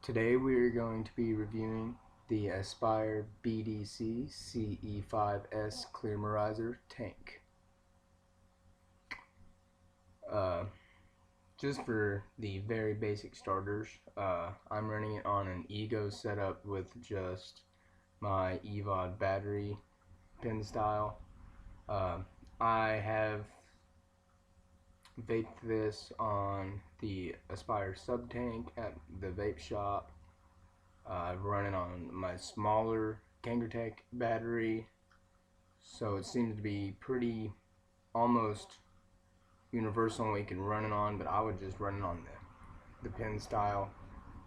Today we are going to be reviewing the Aspire BDC CE5-S Clearmerizer tank. Just for the very basic starters, I'm running it on an Ego setup with just my EVOD battery pin style. I have vaped this on the Aspire sub tank at the vape shop. I've run it on my smaller Kangertech battery, so it seems to be pretty almost universal and we can run it on, but I would just run it on the pin style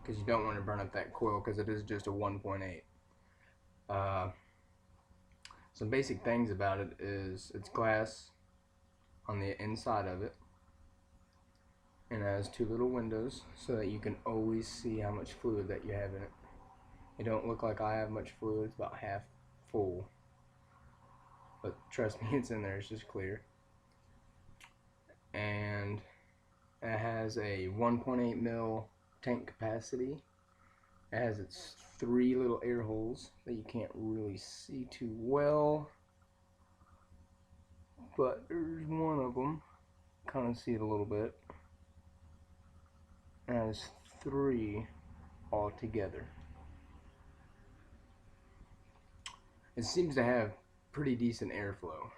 because you don't want to burn up that coil because it is just a 1.8. Some basic things about it is it's glass on the inside of it, and it has two little windows so that you can always see how much fluid that you have in it. It don't look like I have much fluid, it's about half full, but trust me, it's in there, it's just clear. And it has a 1.8 mil tank capacity. It has its three little air holes that you can't really see too well, but there's one of them, kind of see it a little bit. It has three all together. It seems to have pretty decent airflow.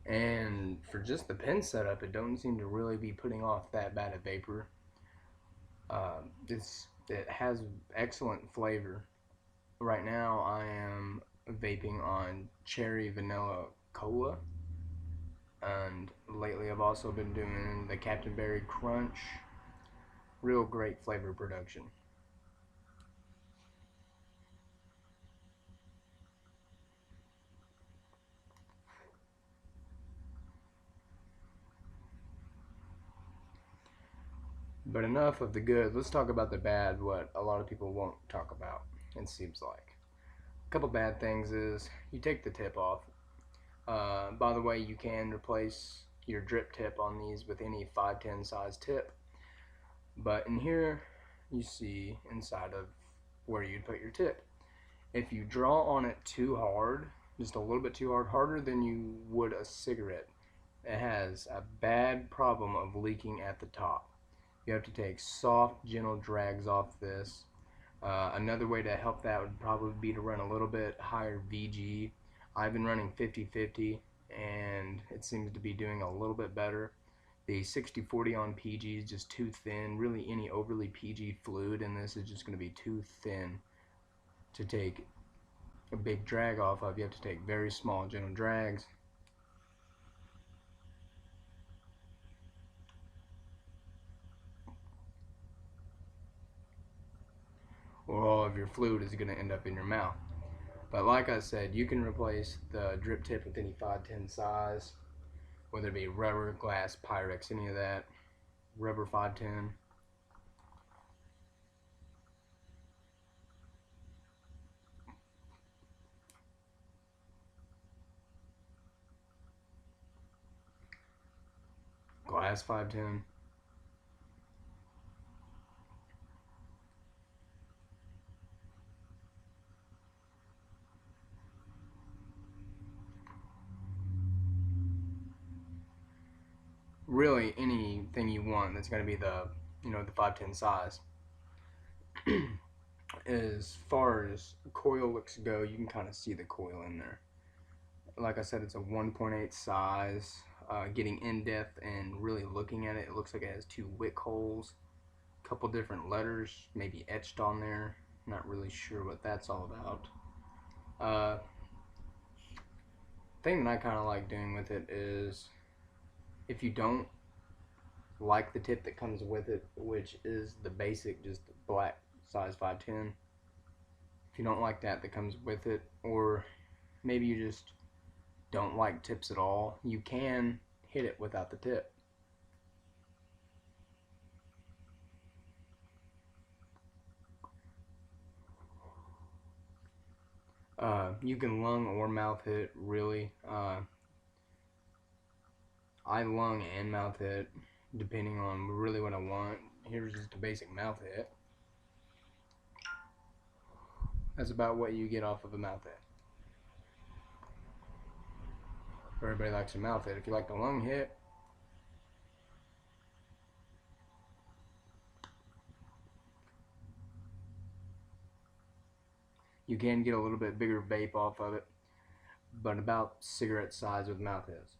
And for just the pen setup, it don't seem to really be putting off that bad a vapor. It has excellent flavor. Right now I am vaping on cherry vanilla cola, and lately I've also been doing the Captain Berry Crunch. Real great flavor production. But enough of the good, let's talk about the bad, what a lot of people won't talk about, it seems like. A couple bad things is you take the tip off. By the way, you can replace your drip tip on these with any 510 size tip. But in here, you see inside of where you'd put your tip. If you draw on it too hard, just a little bit too hard, harder than you would a cigarette, it has a bad problem of leaking at the top. You have to take soft, gentle drags off this. Another way to help that would probably be to run a little bit higher VG. I've been running 50-50 and it seems to be doing a little bit better. The 60-40 on PG is just too thin. Really, any overly PG fluid in this is just going to be too thin to take a big drag off of. You have to take very small, gentle drags. Or all of your fluid is going to end up in your mouth. But like I said, you can replace the drip tip with any 510 size, whether it be rubber, glass, Pyrex, any of that. Rubber 510. Glass 510. Really anything you want that's going to be the the 510 size. As far as coil looks go, you can kind of see the coil in there. Like I said, it's a 1.8 size. Getting in depth and really looking at it, it looks like it has two wick holes, a couple different letters maybe etched on there. Not really sure what that's all about. Thing that I kind of like doing with it is, if you don't like the tip that comes with it, which is the basic just black size 510, if you don't like that comes with it, or maybe you just don't like tips at all, you can hit it without the tip. You can lung or mouth hit, really. I lung and mouth hit, depending on really what I want. Here's just a basic mouth hit. That's about what you get off of a mouth hit. Everybody likes a mouth hit. If you like the lung hit, you can get a little bit bigger vape off of it, but about cigarette size with mouth hits.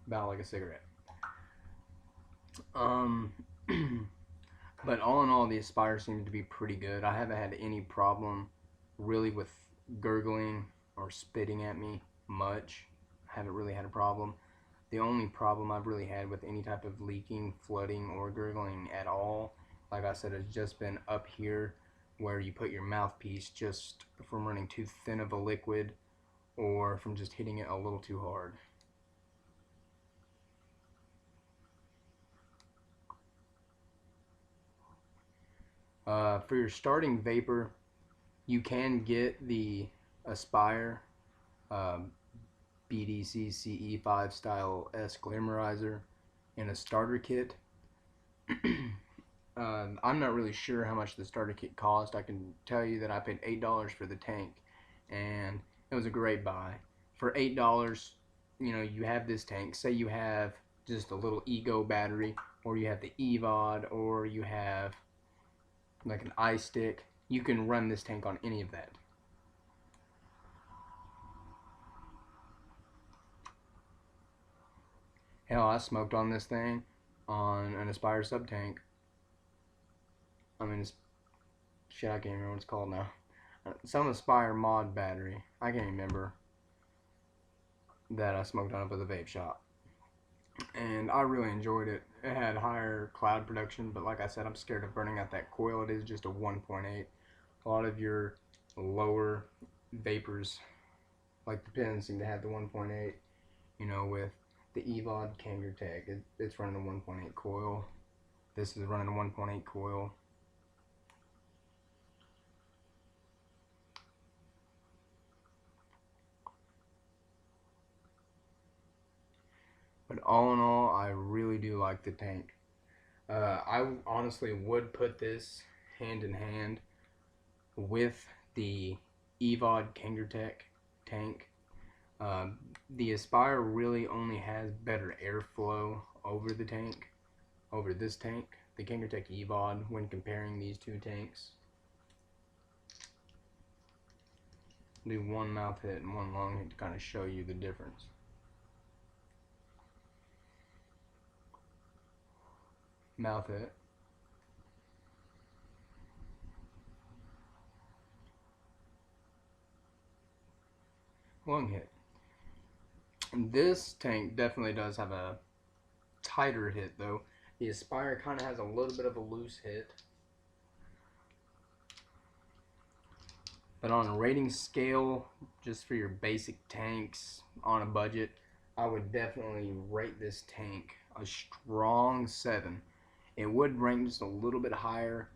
About like a cigarette. But all in all, the Aspire seems to be pretty good. I haven't had any problem really with gurgling or spitting at me much. I haven't really had a problem. The only problem I've really had with any type of leaking, flooding, or gurgling at all, like I said, has just been up here where you put your mouthpiece, just from running too thin of a liquid or from just hitting it a little too hard. For your starting vapor, you can get the Aspire BDC CE5-S Glamorizer in a starter kit. I'm not really sure how much the starter kit cost. I can tell you that I paid $8 for the tank, and it was a great buy. For $8, you have this tank. Say you have just a little Ego battery, or you have the EVOD, or you have like an iStick. You can run this tank on any of that. Hell, I smoked on this thing on an Aspire sub tank. I mean, shit, I can't remember what it's called now. Some Aspire mod battery. I can't remember that I smoked on it at the vape shop. And I really enjoyed it. It had higher cloud production, but like I said, I'm scared of burning out that coil. It is just a 1.8. A lot of your lower vapors, like the pins, seem to have the 1.8. With the EVOD Kangaroo tag, it's running a 1.8 coil. This is running a 1.8 coil. But all in all, I really do like the tank. I honestly would put this hand in hand with the EVOD Kangaroo tank. The Aspire really only has better airflow over the tank, over this tank, the Kangaroo EVOD, when comparing these two tanks. Do one mouth hit and one lung hit to kind of show you the difference. Mouth hit. Lung hit. And this tank definitely does have a tighter hit though. The Aspire kind of has a little bit of a loose hit. But on a rating scale, just for your basic tanks on a budget, I would definitely rate this tank a strong 7. It would rank just a little bit higher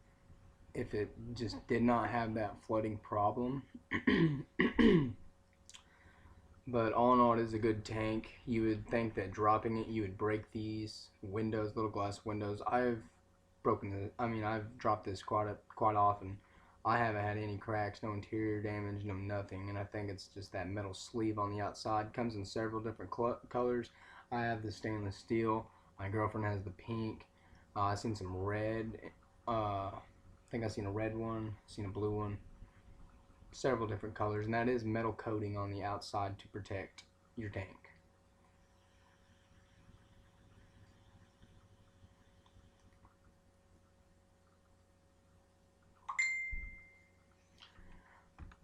if it just did not have that flooding problem. But all in all, it is a good tank. You would think that dropping it, you would break these windows, little glass windows. I've dropped this quite often. I haven't had any cracks, no interior damage, no nothing. And I think it's just that metal sleeve on the outside. Comes in several different colors. I have the stainless steel. My girlfriend has the pink. I've seen some red. I think I've seen a red one. Seen a blue one. Several different colors, and that is metal coating on the outside to protect your tank.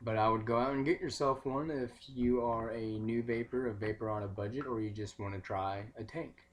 But I would go out and get yourself one if you are a new vapor, a vapor on a budget, or you just want to try a tank.